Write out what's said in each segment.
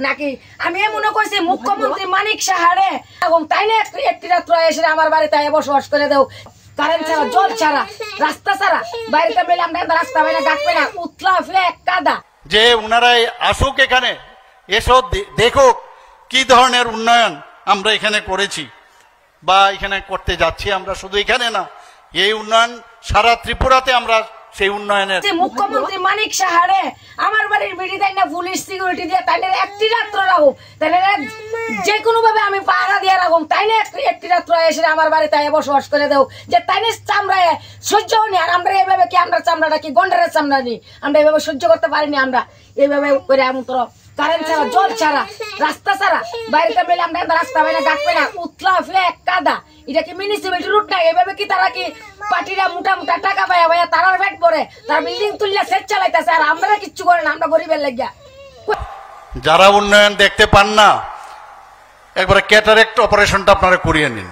নাকি আমি মনে করছি মুখ্যমন্ত্রী মানিক সাহারে এবং তাই না একটি রাত্র এসে আমার বাড়িতে বসবাস করে দেও। কারেন্ট ছাড়া, জল ছাড়া, রাস্তা ছাড়া বাড়িতে বেলে আমরা রাস্তা পাই না, ঘাট পাই না, উতলা ফ্ল্যাগ কাদা। যে উনারাই আসুক এখানে, এসো দেখুক কি ধরনের উন্নয়ন আমরা এখানে করেছি বা এখানে করতে যাচ্ছি। আমরা শুধু এখানে না, এই উন্নয়ন সারা ত্রিপুরাতে আমরা সেই উন্নয়নের মুখ্যমন্ত্রী মানিক সাহারে আমার বাড়ির বিড়ি দেয় না, পুলিশ সিকিউরিটি দিয়ে তাই একটি রাত্র রাখুক, তাই যে কোনো ভাবে আমি পাহারা দিয়ে রাখুক, তাই না একটি রাত্র এসে আমার বাড়িতে বসবাস করে দেও। যে তাই না চামড়ায় সহ্য হয়নি। আর আমরা এইভাবে কি আমরা চামড়াটা কি গন্ডারের চামড়া নি, আমরা এইভাবে সহ্য করতে পারিনি। আমরা এইভাবে করে আমন্ত্র কারেন্ট ছাড়া, জল ছাড়া, রাস্তা ছাড়া বাড়িতে বেলে আমরা রাস্তা পাই না, ঘাট পাই না, উতলা ফ্ল্যাগ কাদা। এটা কি মিউনিসিপালিটি রুট না? এইভাবে কি তারা কি পার্টিরা মোটা মোটা টাকা পায় ভাইয়া তারার ব্যাট পরে তার বিল্ডিং তুললে সেট চালাইতেছে, আর আমরা কিচ্ছু করে না, আমরা গরিবের লাগিয়া। যারা উন্নয়ন দেখতে পান না, একবারে ক্যাটারেক্ট অপারেশনটা আপনারা করিয়ে নিন।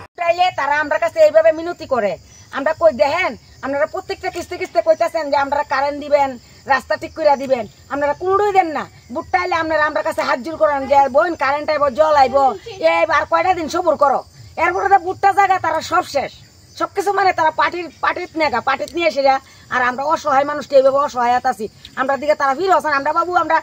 তারা আমরা কাছে এইভাবে মিনতি করে, আমরা কই দেখেন আপনারা প্রত্যেকটা কিস্তি কিস্তি কইতেছেন যে আমরা কারেন্ট দিবেন, রাস্তা ঠিক করে দিবেন, আপনারা কোনোই দেন না। বুটটা আইলে আপনারা আমরা কাছে হাত জোর করেন যে বোন কারেন্ট আইব, জল আইব, আর কয়টা দিন সবুর করো। এরপরে বুটটা জায়গা তারা সব শেষ, সবকিছু মানে তারা পার্টির নেগা, পার্টির নিয়ে এসে। আর আমরা অসহায় মানুষটি এইভাবে অসহায়ত আছি, আমরা দিকে তারা ফিরে আসেন। আমরা বাবু আমরা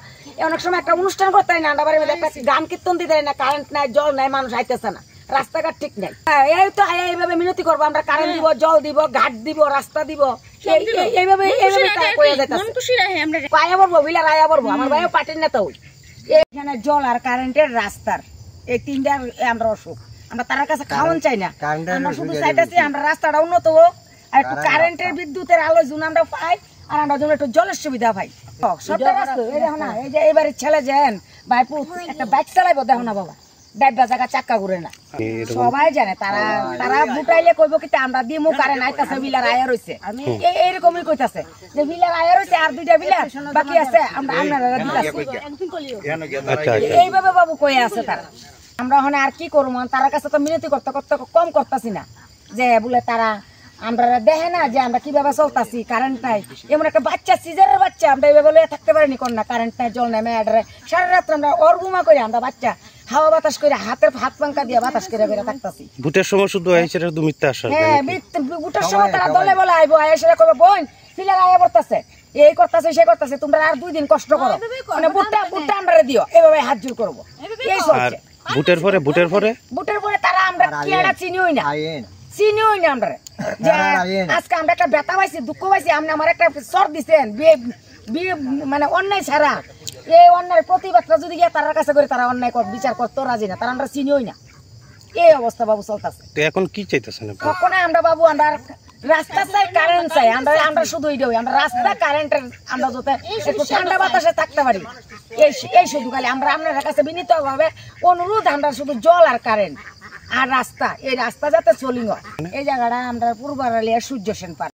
অনেক সময় একটা অনুষ্ঠান করতে না, আমরা বাড়ির মধ্যে একটা গান কীর্তন দিতে না, কারেন্ট নাই, জল নাই, মানুষ আইতেছে না, রাস্তাঘাট ঠিক নাই। এই তো এইভাবে মিনতি করবো, আমরা কারেন্ট দিব, জল দিব, ঘাট দিব, রাস্তা দিব, এইভাবে আয়া বলবো বিলার আয়া বলবো। আমার ভাইও পার্টির নেতা হই। এখানে জল আর কারেন্টের রাস্তার এই তিনটার আমরা অসুখ, আমরা তার কাছে খাওয়ান চাই না, আমরা শুধু চাইতেছি আমরা রাস্তাটা উন্নত হোক, আর একটু কারেন্টের বিদ্যুতের আলো যেন আমরা পাই, আর আমরা যেন একটু জলের সুবিধা পাই। সবটা রাস্তা এই দেখো না, এই যে এবারে ছেলে যেন ভাইপু একটা বাইক চালাইবো দেখো না বাবা, ডাইবা জায়গা চাক্কা ঘুরে না, সবাই জানে। তারা বুটাইলে কইব কি আমরা দিমু কারেন্ট আইতাছে, বিলার আয়া রইছে, এইরকমই কইতাছে যে বিলার আয়া রইছে, আর দুইটা বিলার বাকি আছে, আমরা আপনারা দিতাছি। এইভাবে বাবু কই আছে তারা। আমরা ওখানে আর কি করবো, তার কাছে তো মিনতি করতে করতে কম করতেছি না, যে বলে তারা আমরা দেখে না যে আমরা কিভাবে চলতেছি, কারেন্ট নাই। এমন একটা বাচ্চা, সিজারের বাচ্চা, আমরা এইভাবে থাকতে পারিনি কোন না, কারেন্ট নাই, জল নাই, মেয়াডারে সারা রাত্রে আমরা অরগুমা করে আমরা বাচ্চা হাওয়া বাতাস করে হাত পাঙ্কা দিয়ে বাতাস করে বেড়ে থাকতেছি। ভোটের সময় শুধু হ্যাঁ, ভোটের সময় তারা দলে বলে আইবো, আইসা করবে বোন ফিলার আয়া পড়তেছে, এই করতেছে সে করতেছে, তোমরা আর 2 দিন কষ্ট করো, মানে বুটটা আমরা দিও, এইভাবে হাত জোর করবো। এই চলছে। ভোটের পরে তারা আমরা কি একটা চিনিই না আমরা, যে আজকে আমরা একটা ব্যথা পাইছি, দুঃখ পাইছি, আপনি আমার একটা সর দিচ্ছেন মানে অন্যায় ছাড়া। এই অন্যায়ের প্রতিবাদটা যদি গিয়ে তার কাছে করে তারা অন্যায় বিচার করতে রাজি না, তারা আমরা চিনিই না। এই অবস্থা বাবু চলতেছে। এখন কি চাইতেছেন? কখনো আমরা বাবু আমরা রাস্তা চাই, কারেন্ট চাই, আমরা শুধু এইটাই, আমরা রাস্তা কারেন্টের আমরা যাতে একটু ঠান্ডা বাতাসে থাকতে পারি, এই শুধু খালি আমরা আপনার কাছে বিনীত ভাবে অনুরোধ, আমরা শুধু জল আর কারেন্ট আর রাস্তা, এই রাস্তা যাতে চলিং হয়। এই জায়গাটা আমরা পূর্বারালিয়া সূর্য সেন পার্ক।